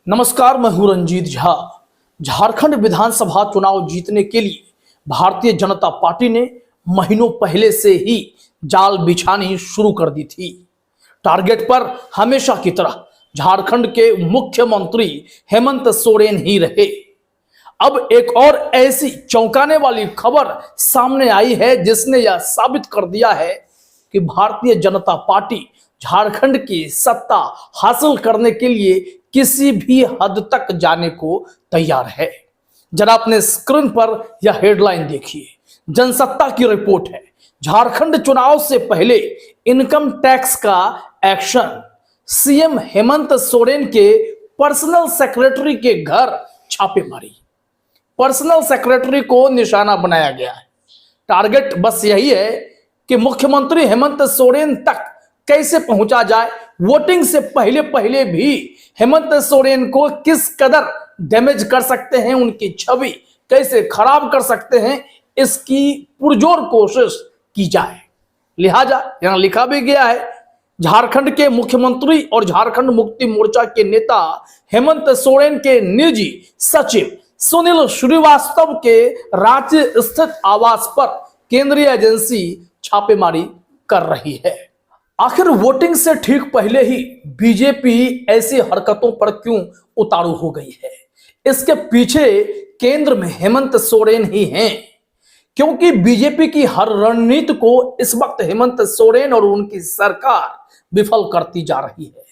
नमस्कार, मैं हूं रंजीत झा। झारखंड विधानसभा चुनाव जीतने के लिए भारतीय जनता पार्टी ने महीनों पहले से ही जाल बिछानी शुरू कर दी थी। टारगेट पर हमेशा की तरह झारखंड के मुख्यमंत्री हेमंत सोरेन ही रहे। अब एक और ऐसी चौंकाने वाली खबर सामने आई है जिसने यह साबित कर दिया है कि भारतीय जनता पार्टी झारखंड की सत्ता हासिल करने के लिए किसी भी हद तक जाने को तैयार है। जरा अपने स्क्रीन पर यह हेडलाइन देखिए। जनसत्ता की रिपोर्ट है, झारखंड चुनाव से पहले इनकम टैक्स का एक्शन। सीएम हेमंत सोरेन के पर्सनल सेक्रेटरी के घर छापेमारी। पर्सनल सेक्रेटरी को निशाना बनाया गया है। टारगेट बस यही है कि मुख्यमंत्री हेमंत सोरेन तक कैसे पहुंचा जाए, वोटिंग से पहले पहले भी हेमंत सोरेन को किस कदर डैमेज कर सकते हैं, उनकी छवि कैसे खराब कर सकते हैं, इसकी पुरजोर कोशिश की जाए। लिहाजा यहां लिखा भी गया है, झारखंड के मुख्यमंत्री और झारखंड मुक्ति मोर्चा के नेता हेमंत सोरेन के निजी सचिव सुनील श्रीवास्तव के रांची स्थित आवास पर केंद्रीय एजेंसी छापेमारी कर रही है। आखिर वोटिंग से ठीक पहले ही बीजेपी ऐसी हरकतों पर क्यों उतारू हो गई है? इसके पीछे केंद्र में हेमंत सोरेन ही हैं, क्योंकि बीजेपी की हर रणनीति को इस वक्त हेमंत सोरेन और उनकी सरकार विफल करती जा रही है।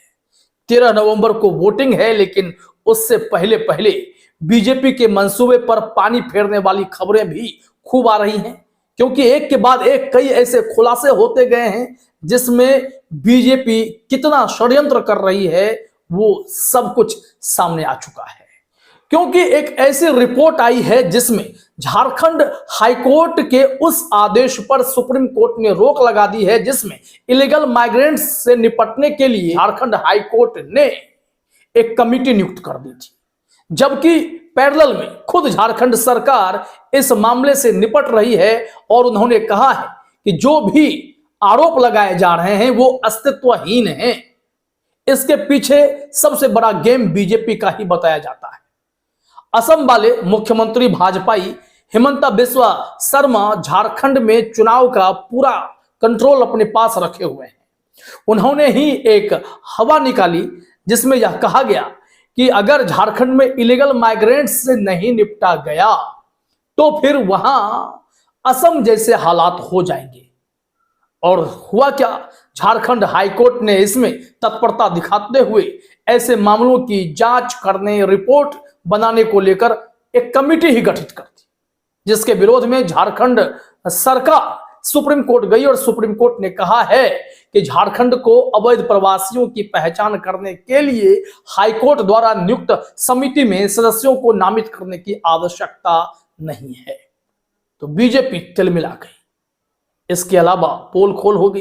13 नवंबर को वोटिंग है, लेकिन उससे पहले पहले बीजेपी के मंसूबे पर पानी फेरने वाली खबरें भी खूब आ रही हैं, क्योंकि एक के बाद एक कई ऐसे खुलासे होते गए हैं जिसमें बीजेपी कितना षड्यंत्र कर रही है वो सब कुछ सामने आ चुका है। क्योंकि एक ऐसी रिपोर्ट आई है जिसमें झारखंड हाईकोर्ट के उस आदेश पर सुप्रीम कोर्ट ने रोक लगा दी है, जिसमें इलीगल माइग्रेंट्स से निपटने के लिए झारखंड हाईकोर्ट ने एक कमिटी नियुक्त कर दी थी, जबकि पैरेलल में खुद झारखंड सरकार इस मामले से निपट रही है और उन्होंने कहा है कि जो भी आरोप लगाए जा रहे हैं वो अस्तित्वहीन हैं। इसके पीछे सबसे बड़ा गेम बीजेपी का ही बताया जाता है। असम वाले मुख्यमंत्री भाजपाई हिमंता बिस्वा शर्मा झारखंड में चुनाव का पूरा कंट्रोल अपने पास रखे हुए हैं। उन्होंने ही एक हवा निकाली जिसमें यह कहा गया कि अगर झारखंड में इलीगल माइग्रेंट्स से नहीं निपटा गया तो फिर वहां असम जैसे हालात हो जाएंगे। और हुआ क्या, झारखंड हाईकोर्ट ने इसमें तत्परता दिखाते हुए ऐसे मामलों की जांच करने, रिपोर्ट बनाने को लेकर एक कमेटी ही गठित कर दी, जिसके विरोध में झारखंड सरकार सुप्रीम कोर्ट गई और सुप्रीम कोर्ट ने कहा है कि झारखंड को अवैध प्रवासियों की पहचान करने के लिए हाईकोर्ट द्वारा नियुक्त समिति में सदस्यों को नामित करने की आवश्यकता नहीं है। तो बीजेपी तिलमिला गई। इसके अलावा पोल खोल हो गई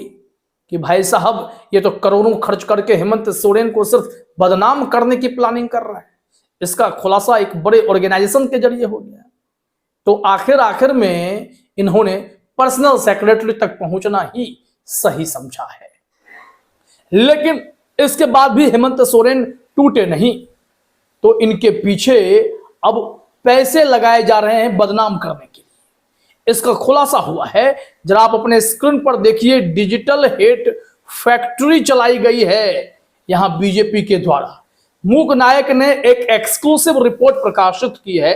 कि भाई साहब ये तो करोड़ों खर्च करके हेमंत सोरेन को सिर्फ बदनाम करने की प्लानिंग कर रहा है। इसका खुलासा एक बड़े ऑर्गेनाइजेशन के जरिए हो गया। तो आखिर में इन्होंने पर्सनल सेक्रेटरी तक पहुंचना ही सही समझा है। लेकिन इसके बाद भी हेमंत सोरेन टूटे नहीं, तो इनके पीछे अब पैसे लगाए जा रहे हैं बदनाम करने के लिए। इसका खुलासा हुआ है, जरा आप अपने स्क्रीन पर देखिए। डिजिटल हेट फैक्ट्री चलाई गई है यहां बीजेपी के द्वारा। मूक नायक ने एक एक्सक्लूसिव रिपोर्ट प्रकाशित की है।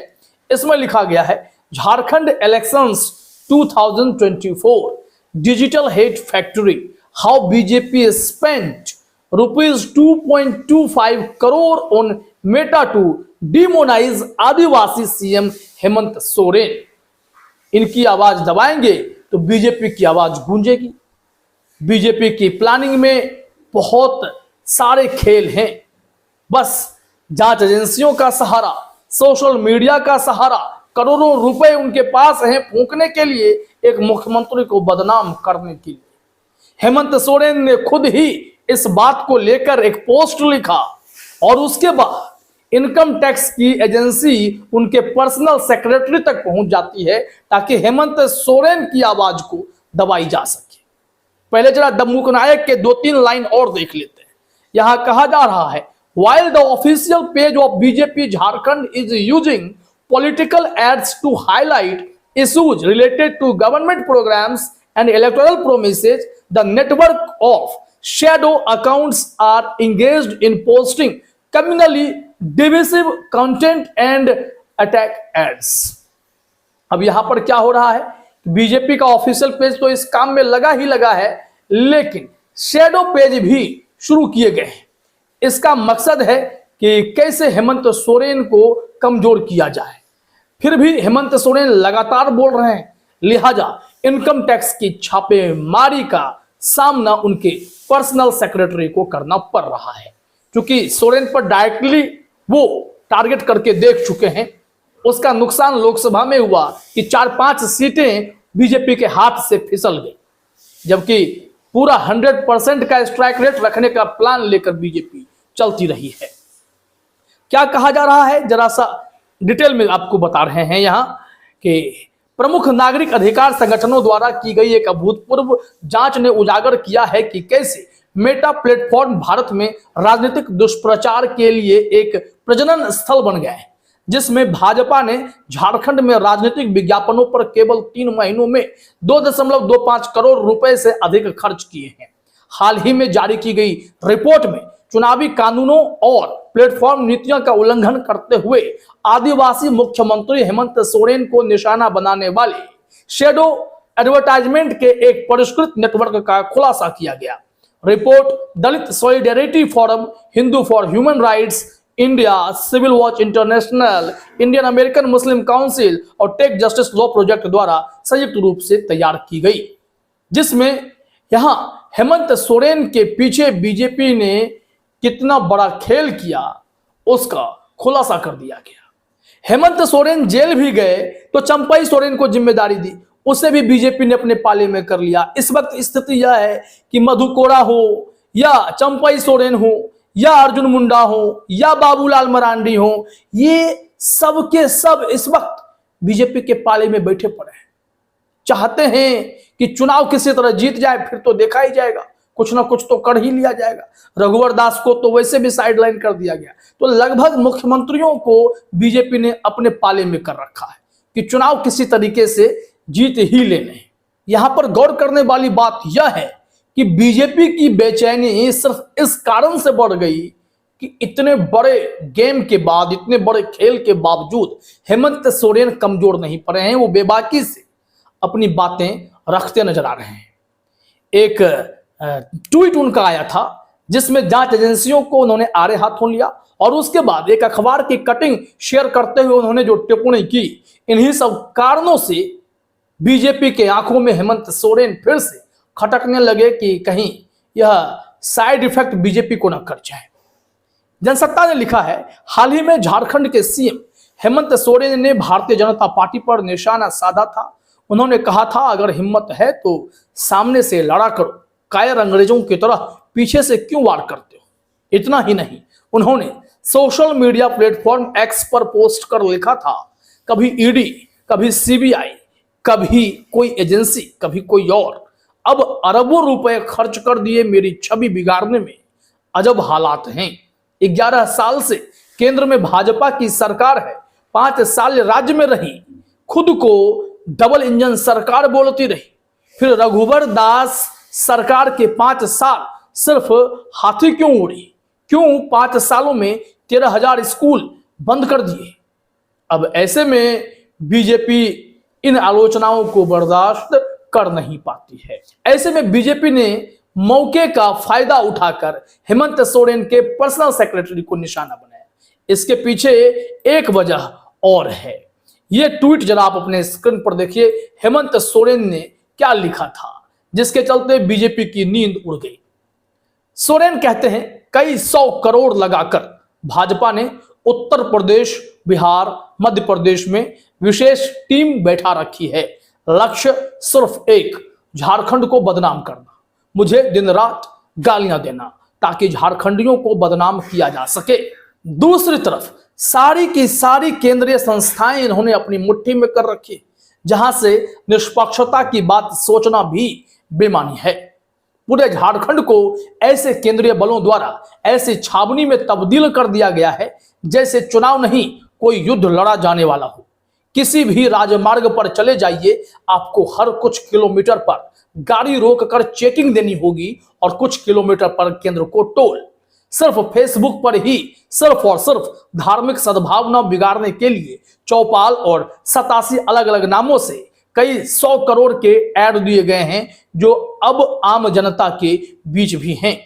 इसमें लिखा गया है, Jharkhand elections 2024 digital hate factory, how BJP spent ₹2.25 crore on Meta to demonize Adivasi CM Hemant Soren. इनकी आवाज दबाएंगे तो बीजेपी की आवाज गूंजेगी। बीजेपी की प्लानिंग में बहुत सारे खेल हैं। बस जांच एजेंसियों का सहारा, सोशल मीडिया का सहारा, करोड़ों रुपए उनके पास हैं फूंकने के लिए, एक मुख्यमंत्री को बदनाम करने के लिए। हेमंत सोरेन ने खुद ही इस बात को लेकर एक पोस्ट लिखा और उसके बाद इनकम टैक्स की एजेंसी उनके पर्सनल सेक्रेटरी तक पहुंच जाती है ताकि हेमंत सोरेन की आवाज को दबाई जा सके। पहले जरा मूक नायक के 2-3 लाइन और देख लेते हैं। यहां कहा जा रहा है, while the official page of BJP Jharkhand is using political ads to highlight issues related to government programs and electoral promises, the network of shadow accounts are engaged in posting communally divisive content and attack ads. अब यहां पर क्या हो रहा है, BJP का official page तो इस काम में लगा ही लगा है, लेकिन शेडो पेज भी शुरू किए गए हैं। इसका मकसद है कि कैसे हेमंत सोरेन को कमजोर किया जाए। फिर भी हेमंत सोरेन लगातार बोल रहे हैं, लिहाजा इनकम टैक्स की छापेमारी का सामना उनके पर्सनल सेक्रेटरी को करना पड़ रहा है, क्योंकि सोरेन पर डायरेक्टली वो टारगेट करके देख चुके हैं। उसका नुकसान लोकसभा में हुआ कि 4-5 सीटें बीजेपी के हाथ से फिसल गई, जबकि पूरा 100% का स्ट्राइक रेट रखने का प्लान लेकर बीजेपी चलती रही है। क्या कहा जा रहा है, जरा सा डिटेल में आपको बता रहे हैं यहां कि प्रमुख नागरिक अधिकार संगठनों द्वारा की गई एक अभूतपूर्व जांच ने उजागर किया है कि कैसे मेटा प्लेटफॉर्म भारत में राजनीतिक दुष्प्रचार के लिए एक प्रजनन स्थल बन गया है, जिसमें भाजपा ने झारखंड में राजनीतिक विज्ञापनों पर केवल 3 महीनों में 2.25 करोड़ रुपए से अधिक खर्च किए हैं। हाल ही में जारी की गई रिपोर्ट में चुनावी कानूनों और प्लेटफॉर्म नीतियों का उल्लंघन करते हुए आदिवासी मुख्यमंत्री हेमंत सोरेन को निशाना बनाने वाले शेडो एडवर्टाइजमेंट के एक परिष्कृत नेटवर्क का खुलासा किया गया। Report Dalit solidarity forum, Hindu for human rights India, civil watch international, Indian American Muslim council और टेक जस्टिस लॉ प्रोजेक्ट द्वारा संयुक्त रूप से तैयार की गई, जिसमें यहां हेमंत सोरेन के पीछे बीजेपी ने कितना बड़ा खेल किया उसका खुलासा कर दिया गया। हेमंत सोरेन जेल भी गए तो चंपई सोरेन को जिम्मेदारी दी, उसे भी बीजेपी ने अपने पाले में कर लिया। इस वक्त स्थिति यह है कि मधु कोड़ा हो या चंपई सोरेन हो या अर्जुन मुंडा हो या बाबूलाल मरांडी हो, ये सब के सब इस वक्त बीजेपी के पाले में बैठे पड़े हैं। चाहते हैं कि चुनाव किसी तरह जीत जाए, फिर तो देखा ही जाएगा, कुछ ना कुछ तो कर ही लिया जाएगा। रघुवर दास को तो वैसे भी साइडलाइन कर दिया गया, तो लगभग मुख्यमंत्रियों को बीजेपी ने अपने पाले में कर रखा है कि चुनाव किसी तरीके से जीत ही लेने। यहां पर गौर करने वाली बात यह है कि बीजेपी की बेचैनी सिर्फ इस कारण से बढ़ गई कि इतने बड़े गेम के बाद, इतने बड़े खेल के बावजूद हेमंत सोरेन कमजोर नहीं पड़े हैं। वो बेबाकी से अपनी बातें रखते नजर आ रहे हैं। एक ट्वीट उनका आया था जिसमें जांच एजेंसियों को उन्होंने आड़े हाथों लिया, और उसके बाद एक अखबार की कटिंग शेयर करते हुए उन्होंने जो टिप्पणी की, इन्हीं सब कारणों से बीजेपी के आंखों में हेमंत सोरेन फिर से खटकने लगे कि कहीं यह साइड इफेक्ट बीजेपी को न कर जाए। जनसत्ता ने लिखा है, हाल ही में झारखंड के सीएम हेमंत सोरेन ने भारतीय जनता पार्टी पर निशाना साधा था। उन्होंने कहा था, अगर हिम्मत है तो सामने से लड़ा करो, कायर अंग्रेजों की तरह पीछे से क्यों वार करते हो। इतना ही नहीं, उन्होंने सोशल मीडिया प्लेटफॉर्म एक्स पर पोस्ट कर लिखा था, कभी ईडी, कभी सीबीआई, कभी कोई एजेंसी, कभी कोई और, अब अरबों रुपए खर्च कर दिए मेरी छवि बिगाड़ने में। अजब हालात हैं। 11 साल से केंद्र में भाजपा की सरकार है, 5 साल राज्य में रही, खुद को डबल इंजन सरकार बोलती रही। फिर रघुवर दास सरकार के 5 साल सिर्फ हाथी क्यों उड़ी? क्यों 5 सालों में 13,000 स्कूल बंद कर दिए? अब ऐसे में बीजेपी इन आलोचनाओं को बर्दाश्त कर नहीं पाती है। ऐसे में बीजेपी ने मौके का फायदा उठाकर हेमंत सोरेन के पर्सनल सेक्रेटरी को निशाना बनाया। इसके पीछे एक वजह और है। यह ट्वीट जरा आप अपने स्क्रीन पर देखिए। हेमंत सोरेन ने क्या लिखा था जिसके चलते बीजेपी की नींद उड़ गई। सोरेन कहते हैं, कई 100 करोड़ लगाकर भाजपा ने उत्तर प्रदेश, बिहार, मध्य प्रदेश में विशेष टीम बैठा रखी है। लक्ष्य सिर्फ एक, झारखंड को बदनाम करना, मुझे दिन रात गालियां देना ताकि झारखंडियों को बदनाम किया जा सके। दूसरी तरफ सारी की सारी केंद्रीय संस्थाएं इन्होंने अपनी मुट्ठी में कर रखी, जहां से निष्पक्षता की बात सोचना भी बेमानी है। पूरे झारखंड को ऐसे केंद्रीय बलों द्वारा ऐसी छावनी में तब्दील कर दिया गया है जैसे चुनाव नहीं कोई युद्ध लड़ा जाने वाला हो। किसी भी राजमार्ग पर चले जाइए, आपको हर कुछ किलोमीटर पर गाड़ी रोककर चेकिंग देनी होगी और कुछ किलोमीटर पर केंद्र को टोल। सिर्फ फेसबुक पर ही सिर्फ और सिर्फ धार्मिक सद्भावना बिगाड़ने के लिए चौपाल और 87 अलग अलग नामों से कई 100 करोड़ के ऐड दिए गए हैं, जो अब आम जनता के बीच भी हैं।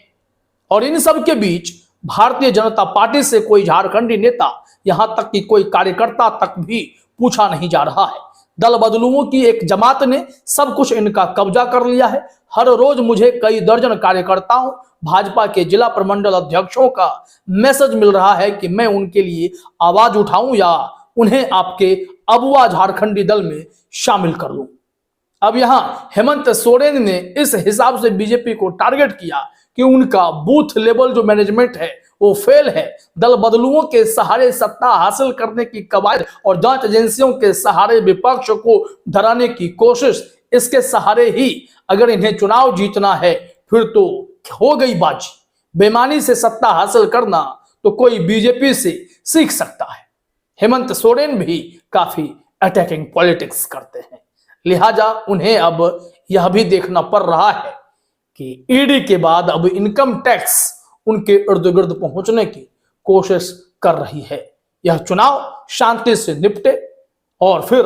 और इन सब के बीच भारतीय जनता पार्टी से कोई झारखंडी नेता, यहां तक कि कोई कार्यकर्ता तक भी पूछा नहीं जा रहा है। दल बदलुओं की एक जमात ने सब कुछ इनका कब्जा कर लिया है। हर रोज मुझे कई दर्जन कार्यकर्ताओं, भाजपा के जिला प्रमंडल अध्यक्षों का मैसेज मिल रहा है कि मैं उनके लिए आवाज उठाऊं या उन्हें आपके अबुआ झारखंडी दल में शामिल कर लूं। अब यहां हेमंत सोरेन ने इस हिसाब से बीजेपी को टारगेट किया कि उनका बूथ लेवल जो मैनेजमेंट है वो फेल है। दल बदलुओं के सहारे सत्ता हासिल करने की कवायद और जांच एजेंसियों के सहारे विपक्ष को डराने की कोशिश, इसके सहारे ही अगर इन्हें चुनाव जीतना है फिर तो हो गई बाजी। बेईमानी से सत्ता हासिल करना तो कोई बीजेपी से सीख सकता है। हेमंत सोरेन भी काफी अटैकिंग पॉलिटिक्स करते हैं, लिहाजा उन्हें अब यह भी देखना पड़ रहा है कि ईडी के बाद अब इनकम टैक्स उनके इर्द गिर्द पहुंचने की कोशिश कर रही है। यह चुनाव शांति से निपटे और फिर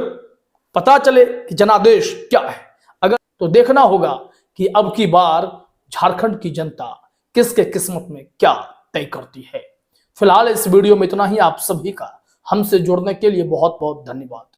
पता चले कि जनादेश क्या है। अगर तो देखना होगा कि अब की बार झारखंड की जनता किसके किस्मत में क्या तय करती है। फिलहाल इस वीडियो में इतना ही। आप सभी का हमसे जुड़ने के लिए बहुत बहुत धन्यवाद।